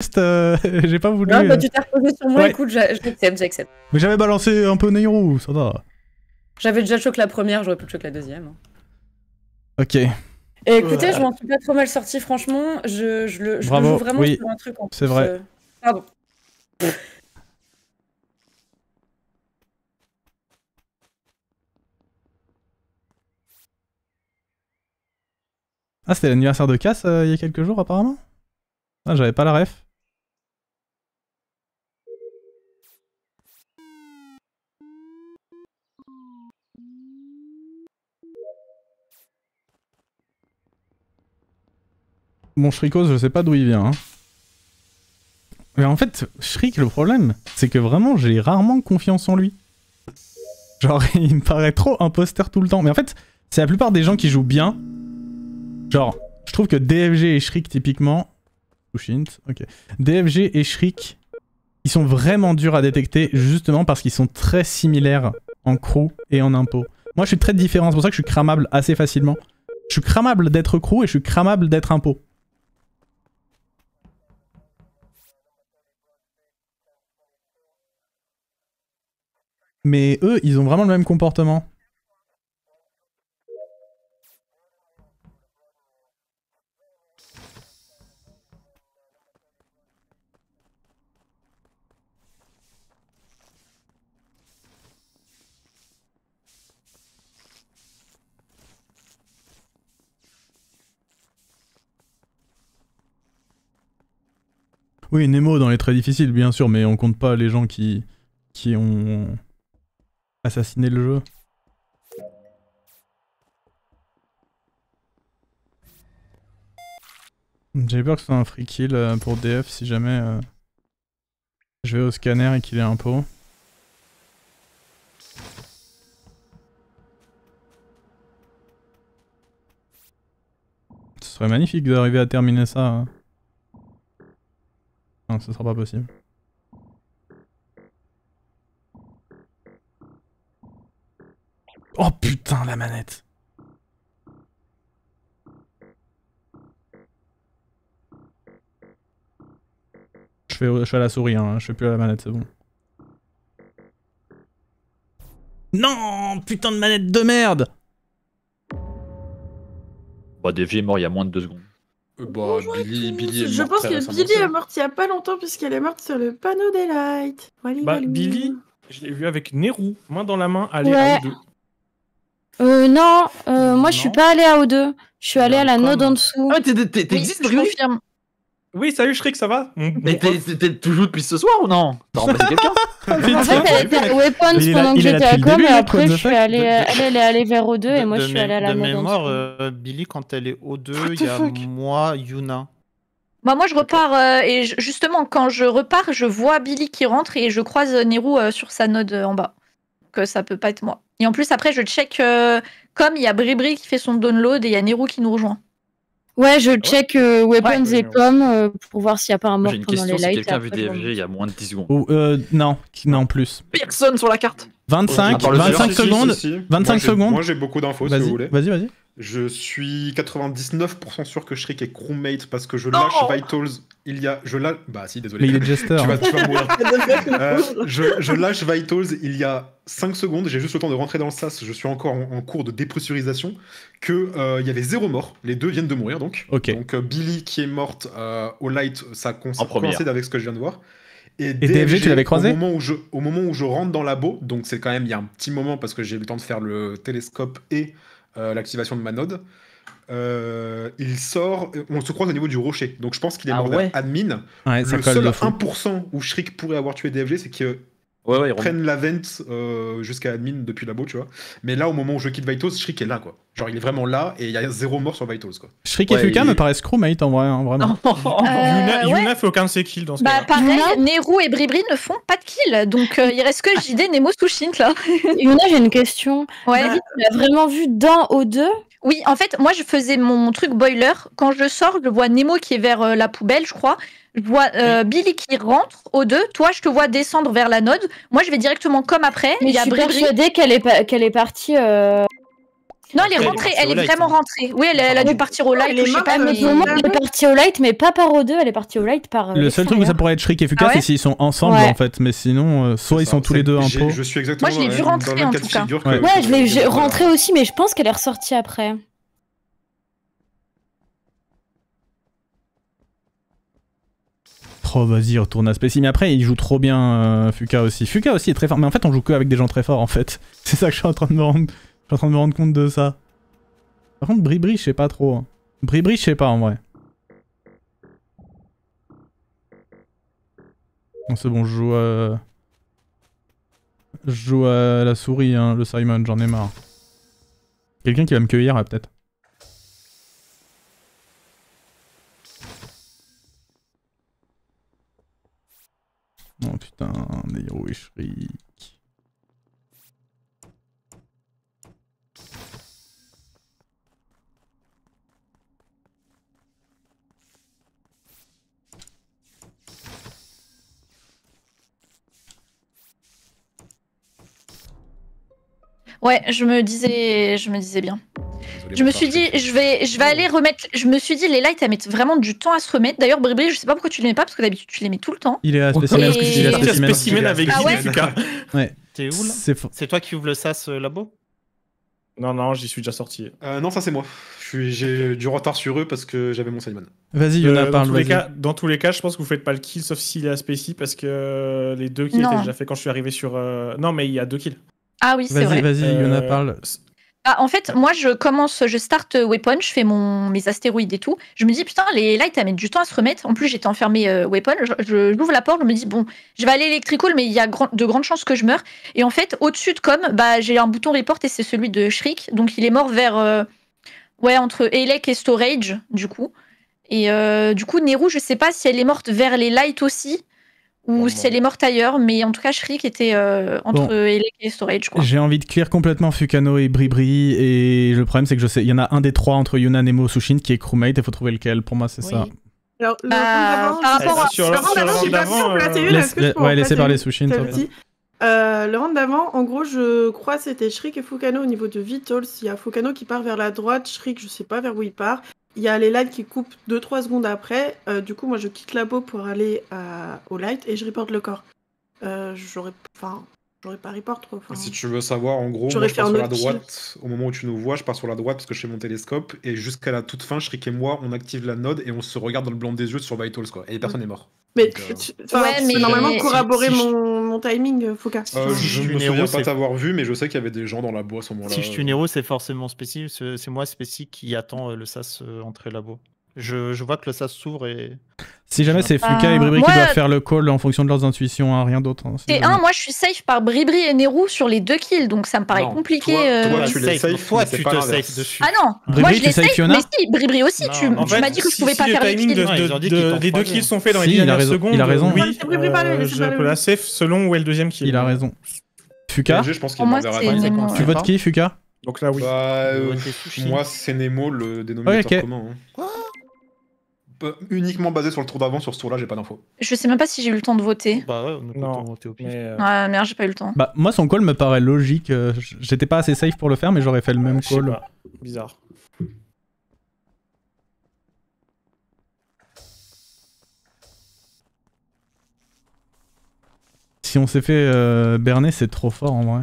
J'ai pas voulu. Non, bah tu t'es reposé sur moi, Ouais. écoute, j'accepte. Mais j'avais balancé un peu Neyru, ça va. J'avais déjà choqué la première, j'aurais pu choquer la deuxième. Ok. Et écoutez, je m'en suis pas trop mal sorti, franchement. Je le Bravo, joue vraiment oui, sur un truc en plus. c'est vrai. Pardon. Ah, c'était l'anniversaire de Cass il y a quelques jours apparemment. Ah, j'avais pas la ref. Bon, Shrikos, je sais pas d'où il vient. Hein. Mais en fait, Shrik, le problème, c'est que vraiment, j'ai rarement confiance en lui. Genre, il me paraît trop imposteur tout le temps. Mais en fait, c'est la plupart des gens qui jouent bien. Genre, je trouve que DFG et Shrik, typiquement... Touchint, ok. DFG et Shrik, ils sont vraiment durs à détecter, justement parce qu'ils sont très similaires en crew et en impôt. Moi, je suis très différent, c'est pour ça que je suis cramable assez facilement. Je suis cramable d'être crew et je suis cramable d'être impôt. Mais eux, ils ont vraiment le même comportement. Oui, Nemo dans les très difficiles, bien sûr, mais on compte pas les gens qui ont assassiné le jeu. J'ai peur que ce soit un free kill pour DF si jamais je vais au scanner et qu'il est impôt. Ce serait magnifique d'arriver à terminer ça. Hein. Non, ce sera pas possible. Oh putain, la manette! Je fais à la souris, hein, je fais plus à la manette, c'est bon. Non! Putain de manette de merde! Bah, DFG est mort il y a moins de 2 secondes. Bah, Billy est Je mort pense très que récemment Billy aussi. est morte il y a pas longtemps puisqu'elle est morte sur le panneau des lights. Voilà, Bah, voilà. Billy, je l'ai vu avec Nehru, main dans la main, aller Ouais. à O2. Non, moi je suis Non. pas allée à O2. Je suis allée à la Comme- node en dessous. Ah, t'existes, je confirme. Oui, salut Shrik, ça va? Mais t'es toujours depuis ce soir ou non? T'as remplacé quelqu'un? En fait, elle était à Weapons Il est là- pendant que il est là j'étais à depuis le Com début, et là, après what je the suis fuck. allée, elle est allée vers O2 et moi je suis allée à la De node en mémoire, dessous. Billy, quand elle est O2, What il y the a fuck moi, Yuna. Bah, moi je repars et justement quand je repars je vois Billy qui rentre et je croise Nehru sur sa node en bas. Que ça peut pas être moi. Et en plus après je check comme il y a Bribri qui fait son download et il y a Nehru qui nous rejoint. Ouais, je check Weapons Ouais. et Com pour voir s'il y a pas un mort J'ai une pendant les question, si lights. quelqu'un a vu après, je DFG il y a moins de 10 secondes. Ou non, plus. Personne sur la carte! 25, À part le 25 serveur. secondes. Si, si. 25 Moi, secondes. Moi j'ai beaucoup d'infos si vous Vas-y, voulez. vas-y. Je suis 99% sûr que Shrik est crewmate parce que je lâche Vitals il y a... Bah si, désolé. Mais il est jester. Tu vas mourir. Je lâche Vitals il y a 5 secondes, j'ai juste le temps de rentrer dans le sas, je suis encore en cours de dépressurisation, que il y avait 0 mort, les deux viennent de mourir donc. Ok. Donc Billy qui est morte au light, ça En première. coïncide avec ce que je viens de voir. Et DFG, tu l'avais croisé? au moment où je rentre dans l'abo, donc c'est quand même, il y a un petit moment parce que j'ai eu le temps de faire le télescope et l'activation de ma node, il sort, on se croise au niveau du rocher, donc je pense qu'il est mort vers admin. Ouais, ça Le colle seul de fou. 1% où Shrik pourrait avoir tué DFG, c'est qu'ils Ouais, prennent la vente jusqu'à admin depuis labo, tu vois. Mais là, au moment où je quitte Vitals, Shrik est là, quoi. Genre, il est vraiment là et il y a 0 mort sur Vitals, quoi. Shrik et Ouais, Fuka il- me paraissent crewmate en vrai, hein, vraiment. Yuna fait aucun de ses kills dans ce Bah cas-là. pareil, Yuna Nehru et Bribri ne font pas de kill. Donc il reste que JD, Nemo, Sushint là. Yuna, j'ai une question. Ouais. David, tu l'as vraiment vu dans O2? Oui, en fait, moi je faisais mon truc boiler. Quand je sors, je vois Nemo qui est vers la poubelle, je crois. Je vois Billy qui rentre aux deux. Toi, je te vois descendre vers la node. Moi, je vais directement comme après. Mais Il y je a suis Bribri. persuadée qu'elle est partie Non, elle est rentrée, elle est vraiment rentrée. Oui, elle a dû partir au light, Elle est ou je sais morte, pas, mais... Pour moi, elle est partie au light, mais pas par O2, elle est partie au light par. Le seul truc où ça pourrait être Shriek et Fuka, Ah ouais c'est s'ils sont ensemble Ouais. en fait. Mais sinon, soit ils sont tous les deux un pot. Je suis exactement Moi, je l'ai vu dans le rentrer, même en cas de tout cas. figure que- Ouais. Ouais, je l'ai rentrée aussi, mais je pense qu'elle est ressortie après. Oh, vas-y, retourne à Spécie. Mais après, il joue trop bien, Fuka aussi. Fuka aussi est très fort. Mais en fait, on joue que avec des gens très forts en fait. C'est ça que je suis en train de me rendre compte de ça. Par contre, Bribri, je sais pas trop. hein. Bribri, je sais pas en vrai. Bon, c'est bon, je joue à la souris, hein, le Simon, j'en ai marre. Quelqu'un qui va me cueillir, peut-être. Oh putain, Nero et Shriek. Ouais, je me disais bien. Désolé, Je me mon suis dit, frère. je vais aller remettre. Je me suis dit, les lights, elles mettent vraiment du temps à se remettre. D'ailleurs, Bribri, je sais pas pourquoi tu les mets pas, parce que d'habitude, tu les mets tout le temps. Il est à On spécimen. Et- Il est à parti à spécimen. spécimen avec Ah Guy ouais et Fuka. Ouais. T'es où là C'est faux. C'est toi qui ouvre le sas labo? Non, j'y suis déjà sorti. Non, ça c'est moi. J'ai du retard sur eux parce que j'avais mon Simon. Vas-y, Yona, Dans parle, tous les vas-y. cas, dans tous les cas, je pense que vous faites pas le kill sauf s'il est à Spécie parce que les deux kills Non. étaient déjà faits quand je suis arrivé sur. Non, mais il y a 2 kills. Ah oui, c'est Vas-y, vrai. vas-y, Yona, parle. Ah, en fait, moi, je start weapon, je fais mes astéroïdes et tout. Je me dis, putain, les lights, elles mettent du temps à se remettre. En plus, j'étais enfermée weapon. J'ouvre la porte, je me dis, bon, je vais aller electrical, mais il y a de grandes chances que je meure. Et en fait, au-dessus de bah, j'ai un bouton report et c'est celui de Shriek. Donc, il est mort vers, entre Elec et Storage, du coup. Et du coup, Nero, je sais pas si elle est morte vers les lights aussi. Ou Bon, si elle est morte ailleurs, mais en tout cas, Shriek était entre Bon. Elec et Storage, quoi. J'ai envie de clear complètement Fukano et Bribri, et le problème c'est que je sais, il y en a un des trois entre Yuna, Nemo, Sushin qui est crewmate, il faut trouver lequel, pour moi c'est ça. Alors, le Bah, round par d'avant, rapport à- sur le le round d'avant, round j'ai pas d'avant, bien placé une, est-ce que je peux en Ouais, laissez placer parler une Sushin, C'est ça le va. petit. Le round d'avant, en gros, je crois que c'était Shriek et Fukano au niveau de Vitals. Il y a Fukano qui part vers la droite, Shriek, je sais pas vers où il part. Il y a les lights qui coupent 2-3 secondes après. Du coup, moi, je quitte labo pour aller au light et je reporte le corps. J'aurais pas report trop. Si tu veux savoir, en gros, J'aurais moi je fait pars un sur la autre droite. Au moment où tu nous vois, je pars sur la droite parce que je fais mon télescope. Et jusqu'à la toute fin, Shriek et moi, on active la node et on se regarde dans le blanc des yeux sur Vitals, quoi. Et personne n'est mort. Mais Donc, tu Ouais, peux mais- normalement corroborer si je- mon timing, Fouca. Si je je me tue souviens Nero, pas c'est- t'avoir vu, mais je sais qu'il y avait des gens dans la boîte à ce moment-là. Si je tue Nero, c'est forcément spécifique. C'est moi spécifique qui attend le sas entrée labo. Je vois que le sas s'ouvre et. Si jamais c'est Fuka et Bribri moi- qui doivent faire le call en fonction de leurs intuitions, hein, rien d'autre. hein, si T1, jamais. moi je suis safe par Bribri et Nero sur les 2 kills, donc ça me paraît Non, compliqué. toi, tu les safe, safe, toi, mais c'est tu pas te l'inverse. safe dessus. Ah non, Bribri, moi je tu les safe safe, Fiona mais si, Bribri aussi, Non, tu en m'as dit que je pouvais pas si faire le les timing kills. Non, ils ont dit qu'ils t'ont des 2 croisé. kills sont faits dans les Si, 10 il a dernières raison, secondes, il a raison. oui, Laissez Bribri parler, laissez je parler. peux la safe selon où est le deuxième kill. Il a raison. Fuka, PNG, je pense qu'il Pour moi, m'enverra c'est pas. Nemo. tu votes qui, Fuka? Donc là, oui. Bah, Je vote les sushis. moi, c'est Nemo, le dénominateur ok. commun. Hein. Uniquement basé sur le tour d'avant, sur ce tour-là, j'ai pas d'infos. Je sais même pas si j'ai eu le temps de voter. Bah ouais, on est Non, content de monter au pif. Mais, Ouais, merde, j'ai pas eu le temps. Bah, moi son call me paraît logique. J'étais pas assez safe pour le faire, mais j'aurais fait le même je sais call. pas. Bizarre. Si on s'est fait berner, c'est trop fort en vrai.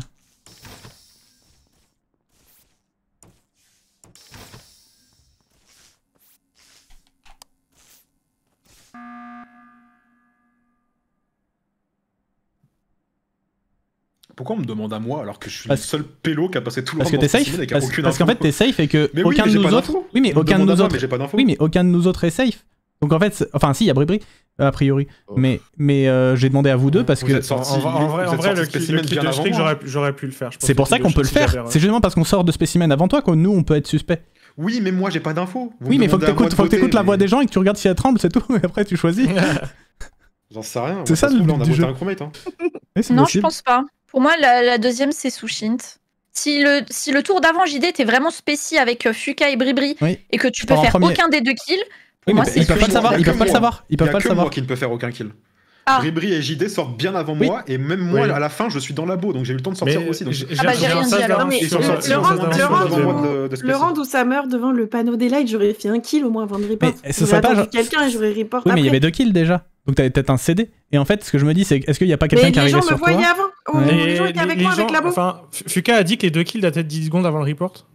Pourquoi on me demande à moi alors que je suis Parce- le seul pélo qui a passé tout le Parce que round t'es dans ce safe spécimen et qui a Parce, aucune parce qu'en info. fait t'es safe et que Mais oui, aucun mais de j'ai nous pas autres. d'info. Oui, mais On me aucun de demande à nous moi, autres. mais j'ai pas d'info. Oui, mais aucun de nous autres est safe. Donc en fait, enfin si, il y a Bribri, a priori. Oh. Mais j'ai demandé à vous deux parce Vous que êtes sortis- En vous vrai, êtes sortis le spécimen kill bien de avant Shriek, moi. j'aurais pu le faire. Je pense c'est pour que ça le qu'on kill peut de le Shriek, faire. j'avais- C'est justement parce qu'on sort de spécimen avant toi que nous on peut être suspect. Oui, mais moi j'ai pas d'infos. Vous Oui, me mais faut que demandez à moi de t'écoutes voter, la voix mais des gens et que tu regardes si elle tremble, c'est tout. Et après tu choisis. J'en sais rien. C'est ça, se trouve, le là, on a but du voté jeu. un crewmate. Hein. Oui, c'est Non, possible. je pense pas. Pour moi, la deuxième, c'est Sushint. Si le tour d'avant JD était vraiment spécial avec Fuka et Bribri Oui. et que tu Je peux pars en faire premier. aucun des 2 kills, Oui, pour moi, mais c'est ils peuvent pas le Sushint. savoir. y a Ils que peuvent pas le moi. savoir. Ils Il y peuvent a pas le que savoir. moi qui ne peut faire aucun kill. Ah. Bribri et JD sortent bien avant moi, et même moi, Oui. à la fin, je suis dans labo, donc j'ai eu le temps de sortir Mais aussi. Donc... j'ai Ah bah, j'ai un rien dit, sas alors. d'avance. Non, mais Ils sont le sortis, ils sont rang- sortis le avant rang- moi. Le rang où ça meurt devant le panneau des lights, j'aurais fait un kill au moins avant de report. Mais ce J'aurais serait pas attendu genre- quelqu'un et j'aurais report Oui, mais il y après. avait 2 kills déjà. Donc t'avais peut-être un CD. Et en fait, ce que je me dis, c'est est-ce qu'il y a pas quelqu'un Mais qui les gens arrivait me sur toi? voyaient avant. Ouais. Les gens étaient avec moi avec labo. Enfin, Fuka a dit que les 2 kills dataient de 10 secondes avant le report.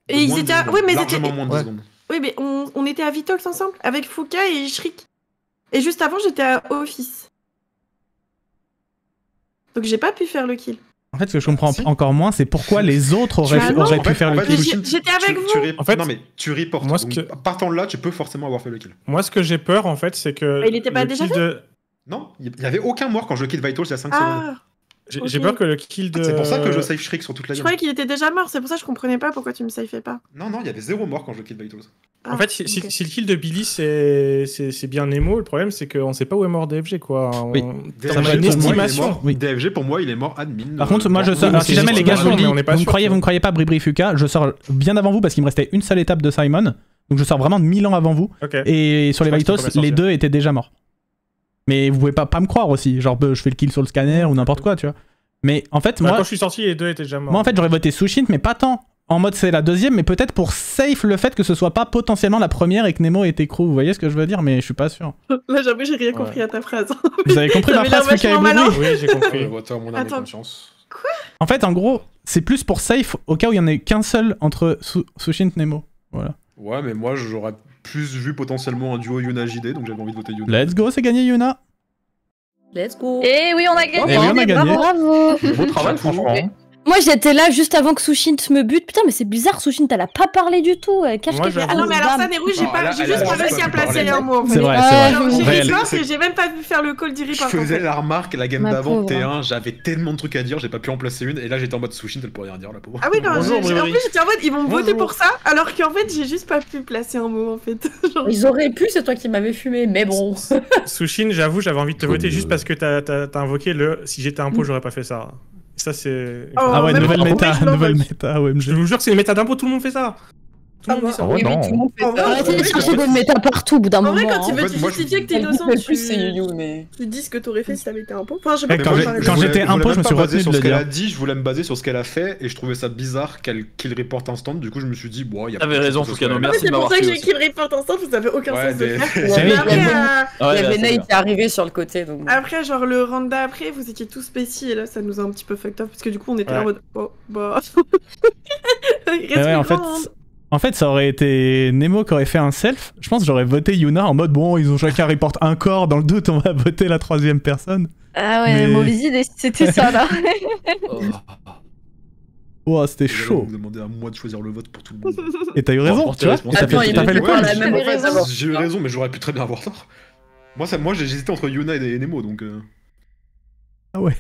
Et ils étaient. Oui, mais c'était. largement moins de 10 Ouais. secondes. Oui, mais on était à Vitols ensemble avec Fuka et Shriek. Et juste avant, j'étais à Office. Donc j'ai pas pu faire le kill. En fait, ce que je comprends Si. encore moins, c'est pourquoi les autres auraient Ah non. pu faire le fait, kill. Sushin, j'étais avec vous. En fait, non mais tu reportes. moi, Donc, ce partant de là, tu peux forcément avoir fait le kill. Moi, ce que j'ai peur, en fait, c'est que. Mais il était pas le déjà kill fait de- Non, il y avait aucun mort quand je kill Vitals il y a 5 secondes. Ah, J'ai Ok. peur que le kill de. C'est pour ça que je save Shriek sur toute la je game. croyais qu'il était déjà mort, c'est pour ça que je comprenais pas pourquoi tu me safeais pas. Non, il y avait 0 mort quand je kill Vitals. En fait, si ok. le kill de Billy, c'est bien Nemo, le problème, c'est qu'on sait pas où est mort DFG, quoi. Oui. On a une estimation. Oui. DFG, pour moi, il est mort admin. Par contre, moi je sors. mais Alors, si c'est jamais les gars, je vous le dis, mais on n'est pas vous sûr, me croyez pas Bribri Fuka, je sors bien avant vous parce qu'il me restait une seule étape de Simon. Donc je sors vraiment de 1000 ans avant vous. Ok. Et sur les Je crois Vitos, que tu peux pas les sortir. deux étaient déjà morts. Mais vous pouvez pas me croire aussi. Genre, je fais le kill sur le scanner ou n'importe quoi, tu vois. Mais en fait, Bah, moi, quand je suis sorti, les 2 étaient déjà morts. moi en fait, j'aurais voté Sushint, mais pas tant en mode c'est la deuxième, mais peut-être pour safe le fait que ce soit pas potentiellement la première et que Nemo était crew. Vous voyez ce que je veux dire? Mais je suis pas sûr. Là, j'avoue, j'ai rien Ouais. compris à ta phrase. Vous avez compris ma Ça avait l'air phrase, Fuka et vachement Bribri? malin. Oui, j'ai compris. Mon âme et Attends. conscience. En fait, en gros, c'est plus pour safe au cas où il y en ait qu'un seul entre Sushint et Nemo. Voilà. Ouais, mais moi, j'aurais plus vu potentiellement un duo Yuna-JD, donc j'avais envie de voter Yuna. Let's go, c'est gagné Yuna. Let's go. Et oui, on a gagné. Et oui, on a gagné. Bravo. Beau travail, franchement. Moi j'étais là juste avant que Sushint me bute. Putain, mais c'est bizarre, Sushint, elle a pas parlé du tout. Cache Moi, cache. j'avoue. Ah non, mais alors ça, Nero, j'ai Alors, pas, là, j'ai elle a juste pas juste réussi pas à placer parlé. un mot. En fait. C'est vrai, Ouais, c'est Genre, vrai. j'ai Réel. report et j'ai même pas pu faire le call du Je report. en faisais fait. la remarque, la game Ma d'avant, pauvre. T1, j'avais tellement de trucs à dire, j'ai pas pu en placer une, et là j'étais en mode Sushint, elle pourrait rien dire, la pauvre. Ah oui, non, Bonjour, en Bribri. plus j'étais en mode, ils vont me voter Bonjour. pour ça, alors qu'en fait, j'ai juste pas pu placer un mot en fait. Genre, Ils auraient pu, c'est toi qui m'avais fumé, mais bon. Sushin, j'avoue, j'avais envie de te voter juste parce que t'as invoqué le si j'étais un pot, j'aurais pas fait ça. Ça, c'est. Oh, Ah ouais, même nouvelle pas. méta, Oui, je l'en nouvelle veux. méta, Je OMG. vous jure que c'est les méta d'impôt, tout le monde fait ça. Tout le monde dit ça. Oui, oui, non. tout le monde fait ça. Arrêtez de Ouais, chercher des méta partout au bout d'un En moment. vrai, quand tu hein. veux En fait, te moi, justifier que t'es Elle innocent, le plus, c'est tu Yu, mais. dis ce que t'aurais fait si t'avais été un pot. Enfin, je sais Mais pas quand comment j'ai- parler. quand j'étais un pot, je me suis retenu de sur le ce qu'elle dire. a dit, je voulais me baser sur ce qu'elle a fait, et je trouvais ça bizarre qu'elle kill report instant, du coup je me suis dit, bon, il y a T'avais pas de raison, chance que ce soit Fukano, elle. merci C'est de pour m'avoir ça que tué j'ai aussi. kill report instant, vous avez aucun Ouais, sens de des- faire. Il y avait- Mais après, il y Ouais, avait là, c'est Nate bien. qui est arrivé sur le côté, donc. après, genre le round d'après, vous étiez tous spécis et là, ça nous a un petit peu fucked up parce que du coup, on était là en Ouais. mode, oh, bah. Il reste Mais ouais, le en fait, grand round. ça aurait été Nemo qui aurait fait un self. Je pense que j'aurais voté Yuna en mode bon, ils ont chacun report un corps, dans le doute, on va voter la troisième personne. Ah ouais, Mais- mauvaise idée, c'était ça là. Oh. Ouah, c'était Vous allez chaud. me demander à moi de choisir le vote pour tout le monde. Et t'as eu raison, pour tu vois. tes Et t'as Attends, fait, il t'as est fait le pas point. la même en fait, raison. j'ai eu raison, mais j'aurais pu très bien avoir tort. Moi j'ai hésité entre Yuna et Nemo, donc. Ah ouais.